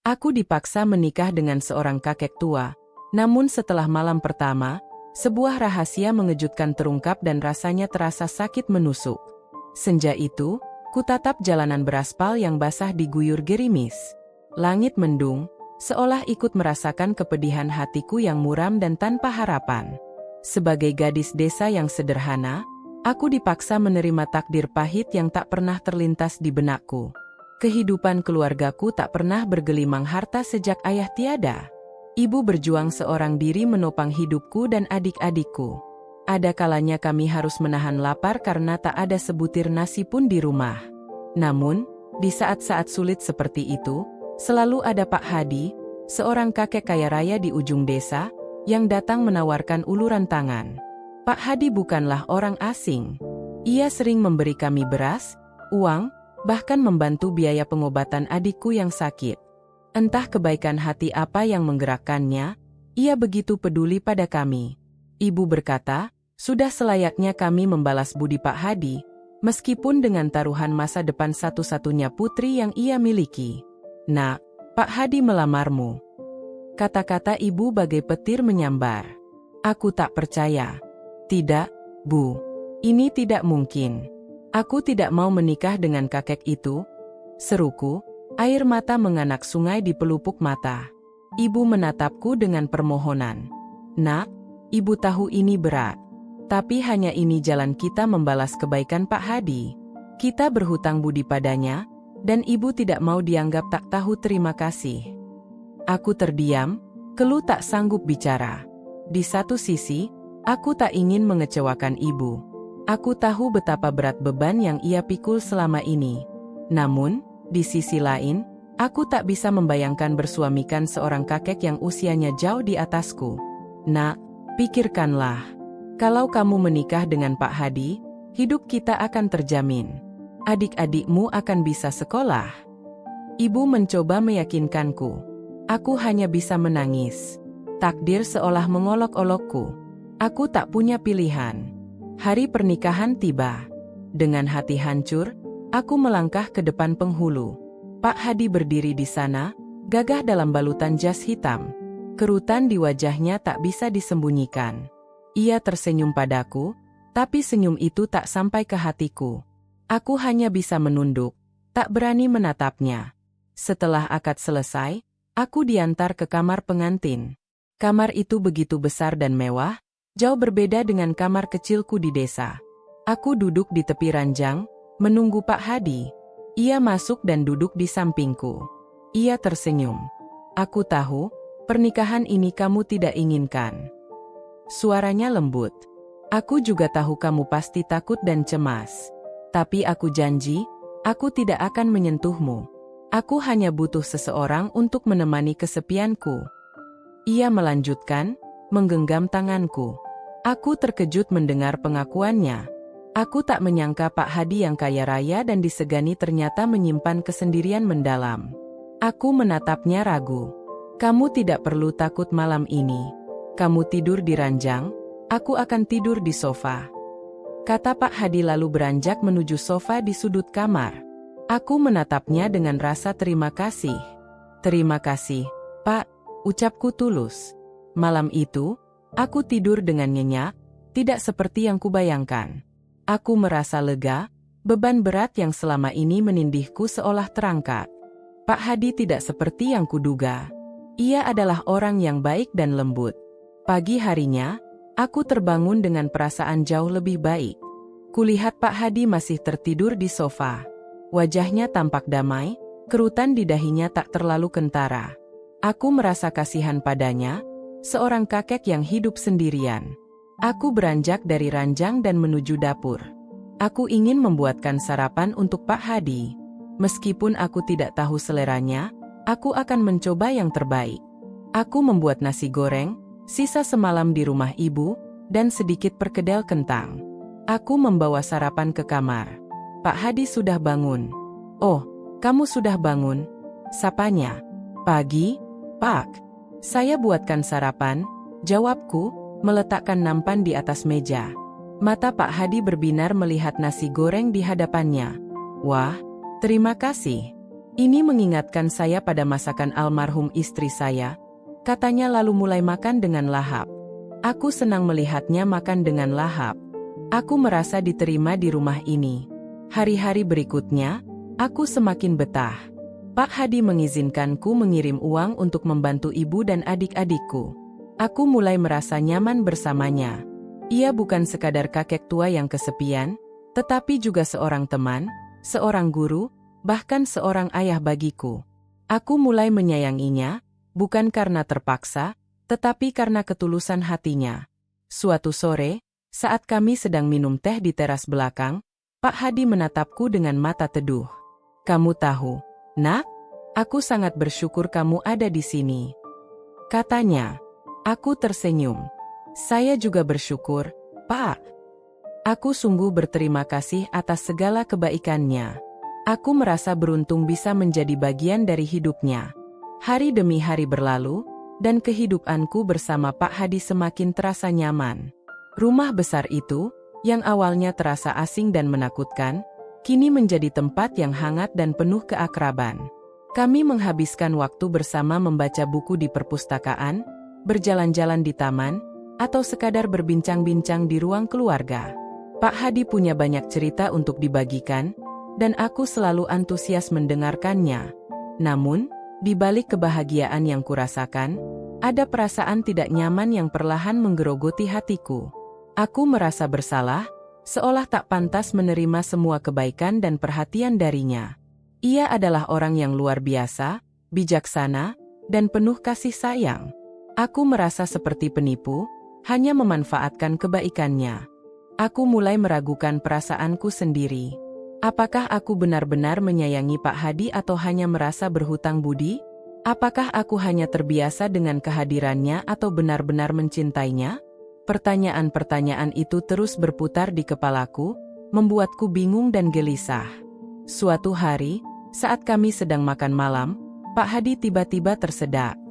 Aku dipaksa menikah dengan seorang kakek tua. Namun setelah malam pertama, sebuah rahasia mengejutkan terungkap dan rasanya terasa sakit menusuk. Senja itu, kutatap jalanan beraspal yang basah diguyur gerimis. Langit mendung, seolah ikut merasakan kepedihan hatiku yang muram dan tanpa harapan. Sebagai gadis desa yang sederhana, aku dipaksa menerima takdir pahit yang tak pernah terlintas di benakku. Kehidupan keluargaku tak pernah bergelimang harta sejak ayah tiada. Ibu berjuang seorang diri menopang hidupku dan adik-adikku. Ada kalanya kami harus menahan lapar karena tak ada sebutir nasi pun di rumah. Namun, di saat-saat sulit seperti itu, selalu ada Pak Hadi, seorang kakek kaya raya di ujung desa, yang datang menawarkan uluran tangan. Pak Hadi bukanlah orang asing. Ia sering memberi kami beras, uang, bahkan membantu biaya pengobatan adikku yang sakit. Entah kebaikan hati apa yang menggerakkannya, ia begitu peduli pada kami. Ibu berkata, sudah selayaknya kami membalas budi Pak Hadi, meskipun dengan taruhan masa depan satu-satunya putri yang ia miliki. Nak, Pak Hadi melamarmu. Kata-kata ibu bagai petir menyambar. Aku tak percaya. Tidak, Bu. Ini tidak mungkin. Aku tidak mau menikah dengan kakek itu, seruku, air mata menganak sungai di pelupuk mata. Ibu menatapku dengan permohonan. Nak, ibu tahu ini berat. Tapi hanya ini jalan kita membalas kebaikan Pak Hadi. Kita berhutang budi padanya, dan ibu tidak mau dianggap tak tahu terima kasih. Aku terdiam, keluh tak sanggup bicara. Di satu sisi, aku tak ingin mengecewakan ibu. Aku tahu betapa berat beban yang ia pikul selama ini. Namun, di sisi lain, aku tak bisa membayangkan bersuamikan seorang kakek yang usianya jauh di atasku. Nak, pikirkanlah. Kalau kamu menikah dengan Pak Hadi, hidup kita akan terjamin. Adik-adikmu akan bisa sekolah. Ibu mencoba meyakinkanku. Aku hanya bisa menangis. Takdir seolah mengolok-olokku. Aku tak punya pilihan. Hari pernikahan tiba. Dengan hati hancur, aku melangkah ke depan penghulu. Pak Hadi berdiri di sana, gagah dalam balutan jas hitam. Kerutan di wajahnya tak bisa disembunyikan. Ia tersenyum padaku, tapi senyum itu tak sampai ke hatiku. Aku hanya bisa menunduk, tak berani menatapnya. Setelah akad selesai, aku diantar ke kamar pengantin. Kamar itu begitu besar dan mewah, jauh berbeda dengan kamar kecilku di desa. Aku duduk di tepi ranjang, menunggu Pak Hadi. Ia masuk dan duduk di sampingku. Ia tersenyum. Aku tahu, pernikahan ini kamu tidak inginkan. Suaranya lembut. Aku juga tahu kamu pasti takut dan cemas. Tapi aku janji, aku tidak akan menyentuhmu. Aku hanya butuh seseorang untuk menemani kesepianku. Ia melanjutkan, menggenggam tanganku. Aku terkejut mendengar pengakuannya. Aku tak menyangka Pak Hadi yang kaya raya dan disegani ternyata menyimpan kesendirian mendalam. Aku menatapnya ragu. Kamu tidak perlu takut malam ini. Kamu tidur di ranjang, aku akan tidur di sofa. Kata Pak Hadi lalu beranjak menuju sofa di sudut kamar. Aku menatapnya dengan rasa terima kasih. Terima kasih, Pak, ucapku tulus. Malam itu, aku tidur dengan nyenyak, tidak seperti yang kubayangkan. Aku merasa lega, beban berat yang selama ini menindihku seolah terangkat. Pak Hadi tidak seperti yang kuduga. Ia adalah orang yang baik dan lembut. Pagi harinya, aku terbangun dengan perasaan jauh lebih baik. Kulihat Pak Hadi masih tertidur di sofa. Wajahnya tampak damai, kerutan di dahinya tak terlalu kentara. Aku merasa kasihan padanya, seorang kakek yang hidup sendirian. Aku beranjak dari ranjang dan menuju dapur. Aku ingin membuatkan sarapan untuk Pak Hadi. Meskipun aku tidak tahu seleranya, aku akan mencoba yang terbaik. Aku membuat nasi goreng, sisa semalam di rumah ibu, dan sedikit perkedel kentang. Aku membawa sarapan ke kamar. Pak Hadi sudah bangun. Oh, kamu sudah bangun? Sapanya. Pagi, Pak. Saya buatkan sarapan, jawabku, meletakkan nampan di atas meja. Mata Pak Hadi berbinar melihat nasi goreng di hadapannya. Wah, terima kasih. Ini mengingatkan saya pada masakan almarhum istri saya, katanya lalu mulai makan dengan lahap. Aku senang melihatnya makan dengan lahap. Aku merasa diterima di rumah ini. Hari-hari berikutnya, aku semakin betah. Pak Hadi mengizinkanku mengirim uang untuk membantu ibu dan adik-adikku. Aku mulai merasa nyaman bersamanya. Ia bukan sekadar kakek tua yang kesepian, tetapi juga seorang teman, seorang guru, bahkan seorang ayah bagiku. Aku mulai menyayanginya, bukan karena terpaksa, tetapi karena ketulusan hatinya. Suatu sore, saat kami sedang minum teh di teras belakang, Pak Hadi menatapku dengan mata teduh. "Kamu tahu, Nak, aku sangat bersyukur kamu ada di sini," katanya. Aku tersenyum. "Saya juga bersyukur, Pak. Aku sungguh berterima kasih atas segala kebaikannya. Aku merasa beruntung bisa menjadi bagian dari hidupnya." Hari demi hari berlalu, dan kehidupanku bersama Pak Hadi semakin terasa nyaman. Rumah besar itu, yang awalnya terasa asing dan menakutkan, kini menjadi tempat yang hangat dan penuh keakraban. Kami menghabiskan waktu bersama membaca buku di perpustakaan, berjalan-jalan di taman, atau sekadar berbincang-bincang di ruang keluarga. Pak Hadi punya banyak cerita untuk dibagikan, dan aku selalu antusias mendengarkannya. Namun, di balik kebahagiaan yang kurasakan, ada perasaan tidak nyaman yang perlahan menggerogoti hatiku. Aku merasa bersalah, seolah tak pantas menerima semua kebaikan dan perhatian darinya. Ia adalah orang yang luar biasa, bijaksana, dan penuh kasih sayang. Aku merasa seperti penipu, hanya memanfaatkan kebaikannya. Aku mulai meragukan perasaanku sendiri. Apakah aku benar-benar menyayangi Pak Hadi atau hanya merasa berhutang budi? Apakah aku hanya terbiasa dengan kehadirannya atau benar-benar mencintainya? Pertanyaan-pertanyaan itu terus berputar di kepalaku, membuatku bingung dan gelisah. Suatu hari, saat kami sedang makan malam, Pak Hadi tiba-tiba tersedak.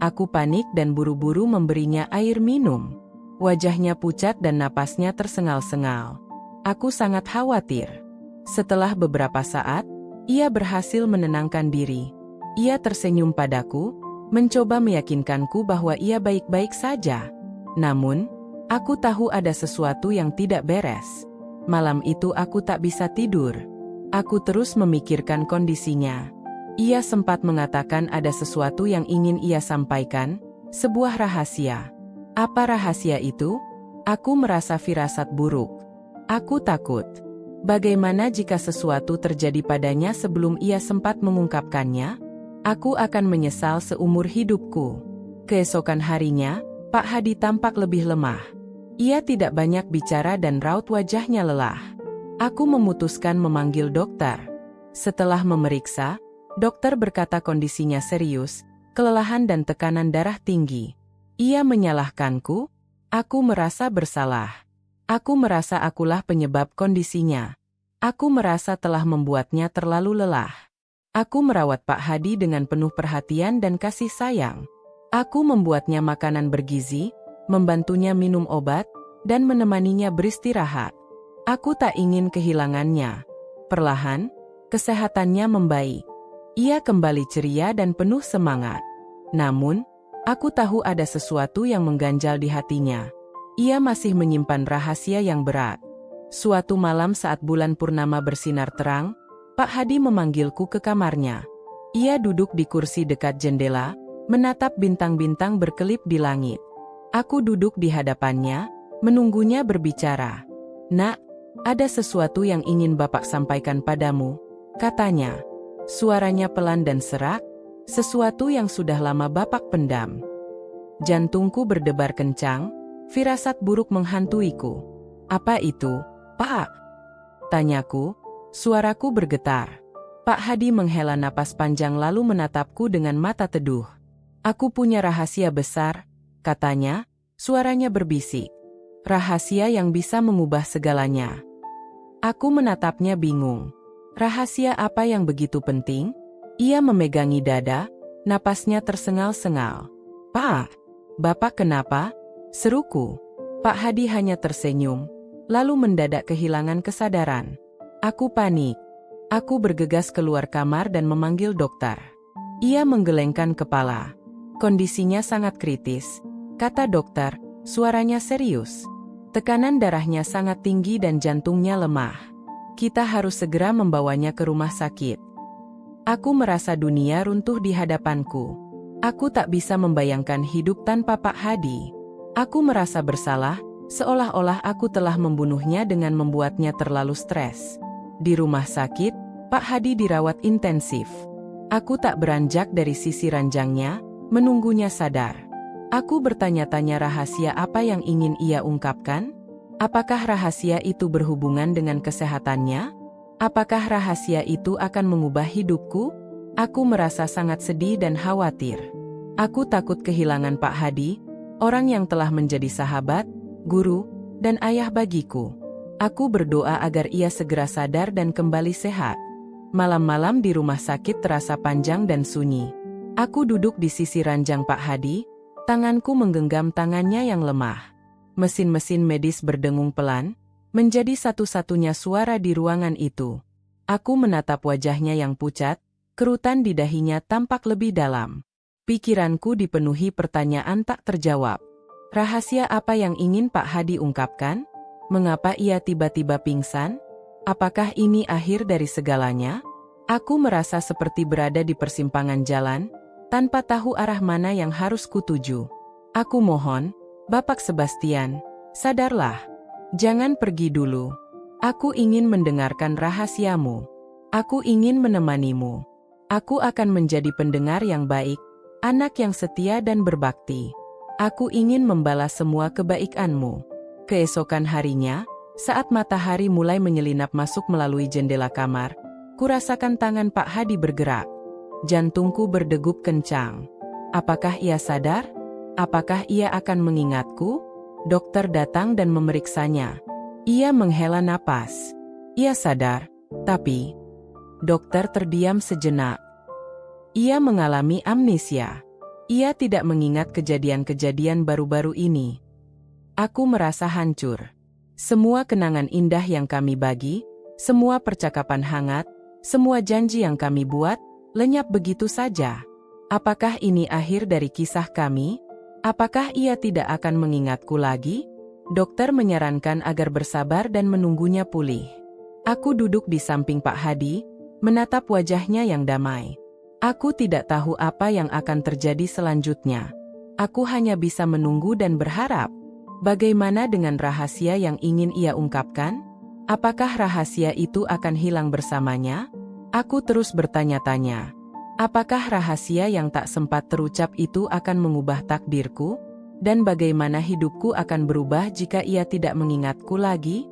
Aku panik dan buru-buru memberinya air minum. Wajahnya pucat dan napasnya tersengal-sengal. Aku sangat khawatir. Setelah beberapa saat, ia berhasil menenangkan diri. Ia tersenyum padaku, mencoba meyakinkanku bahwa ia baik-baik saja. Namun, aku tahu ada sesuatu yang tidak beres. Malam itu aku tak bisa tidur. Aku terus memikirkan kondisinya. Ia sempat mengatakan ada sesuatu yang ingin ia sampaikan, sebuah rahasia. Apa rahasia itu? Aku merasa firasat buruk. Aku takut. Bagaimana jika sesuatu terjadi padanya sebelum ia sempat mengungkapkannya? Aku akan menyesal seumur hidupku. Keesokan harinya, Pak Hadi tampak lebih lemah. Ia tidak banyak bicara dan raut wajahnya lelah. Aku memutuskan memanggil dokter. Setelah memeriksa, dokter berkata kondisinya serius, kelelahan dan tekanan darah tinggi. Ia menyalahkanku, aku merasa bersalah. Aku merasa akulah penyebab kondisinya. Aku merasa telah membuatnya terlalu lelah. Aku merawat Pak Hadi dengan penuh perhatian dan kasih sayang. Aku membuatnya makanan bergizi, membantunya minum obat, dan menemaninya beristirahat. Aku tak ingin kehilangannya. Perlahan, kesehatannya membaik. Ia kembali ceria dan penuh semangat. Namun, aku tahu ada sesuatu yang mengganjal di hatinya. Ia masih menyimpan rahasia yang berat. Suatu malam saat bulan purnama bersinar terang, Pak Hadi memanggilku ke kamarnya. Ia duduk di kursi dekat jendela, menatap bintang-bintang berkelip di langit. Aku duduk di hadapannya, menunggunya berbicara. "Nak, ada sesuatu yang ingin Bapak sampaikan padamu," katanya. Suaranya pelan dan serak, sesuatu yang sudah lama Bapak pendam. Jantungku berdebar kencang. Firasat buruk menghantuiku. "Apa itu, Pak?" tanyaku, suaraku bergetar. Pak Hadi menghela napas panjang lalu menatapku dengan mata teduh. "Aku punya rahasia besar," katanya, suaranya berbisik. "Rahasia yang bisa mengubah segalanya." Aku menatapnya bingung. Rahasia apa yang begitu penting? Ia memegangi dada, napasnya tersengal-sengal. "Pak, Bapak kenapa?" seruku. Pak Hadi hanya tersenyum, lalu mendadak kehilangan kesadaran. Aku panik. Aku bergegas keluar kamar dan memanggil dokter. Ia menggelengkan kepala. Kondisinya sangat kritis, kata dokter, suaranya serius. Tekanan darahnya sangat tinggi dan jantungnya lemah. Kita harus segera membawanya ke rumah sakit. Aku merasa dunia runtuh di hadapanku. Aku tak bisa membayangkan hidup tanpa Pak Hadi. Aku merasa bersalah, seolah-olah aku telah membunuhnya dengan membuatnya terlalu stres. Di rumah sakit, Pak Hadi dirawat intensif. Aku tak beranjak dari sisi ranjangnya, menunggunya sadar. Aku bertanya-tanya rahasia apa yang ingin ia ungkapkan? Apakah rahasia itu berhubungan dengan kesehatannya? Apakah rahasia itu akan mengubah hidupku? Aku merasa sangat sedih dan khawatir. Aku takut kehilangan Pak Hadi, orang yang telah menjadi sahabat, guru, dan ayah bagiku. Aku berdoa agar ia segera sadar dan kembali sehat. Malam-malam di rumah sakit terasa panjang dan sunyi. Aku duduk di sisi ranjang Pak Hadi, tanganku menggenggam tangannya yang lemah. Mesin-mesin medis berdengung pelan, menjadi satu-satunya suara di ruangan itu. Aku menatap wajahnya yang pucat, kerutan di dahinya tampak lebih dalam. Pikiranku dipenuhi pertanyaan tak terjawab. Rahasia apa yang ingin Pak Hadi ungkapkan? Mengapa ia tiba-tiba pingsan? Apakah ini akhir dari segalanya? Aku merasa seperti berada di persimpangan jalan, tanpa tahu arah mana yang harus kutuju. Aku mohon, Bapak Sebastian, sadarlah. Jangan pergi dulu. Aku ingin mendengarkan rahasiamu. Aku ingin menemanimu. Aku akan menjadi pendengar yang baik, anak yang setia dan berbakti. Aku ingin membalas semua kebaikanmu. Keesokan harinya, saat matahari mulai menyelinap masuk melalui jendela kamar, kurasakan tangan Pak Hadi bergerak. Jantungku berdegup kencang. Apakah ia sadar? Apakah ia akan mengingatku? Dokter datang dan memeriksanya. Ia menghela napas. Ia sadar, tapi dokter terdiam sejenak. Ia mengalami amnesia. Ia tidak mengingat kejadian-kejadian baru-baru ini. Aku merasa hancur. Semua kenangan indah yang kami bagi, semua percakapan hangat, semua janji yang kami buat, lenyap begitu saja. Apakah ini akhir dari kisah kami? Apakah ia tidak akan mengingatku lagi? Dokter menyarankan agar bersabar dan menunggunya pulih. Aku duduk di samping Pak Hadi, menatap wajahnya yang damai. Aku tidak tahu apa yang akan terjadi selanjutnya. Aku hanya bisa menunggu dan berharap. Bagaimana dengan rahasia yang ingin ia ungkapkan? Apakah rahasia itu akan hilang bersamanya? Aku terus bertanya-tanya. Apakah rahasia yang tak sempat terucap itu akan mengubah takdirku? Dan bagaimana hidupku akan berubah jika ia tidak mengingatku lagi?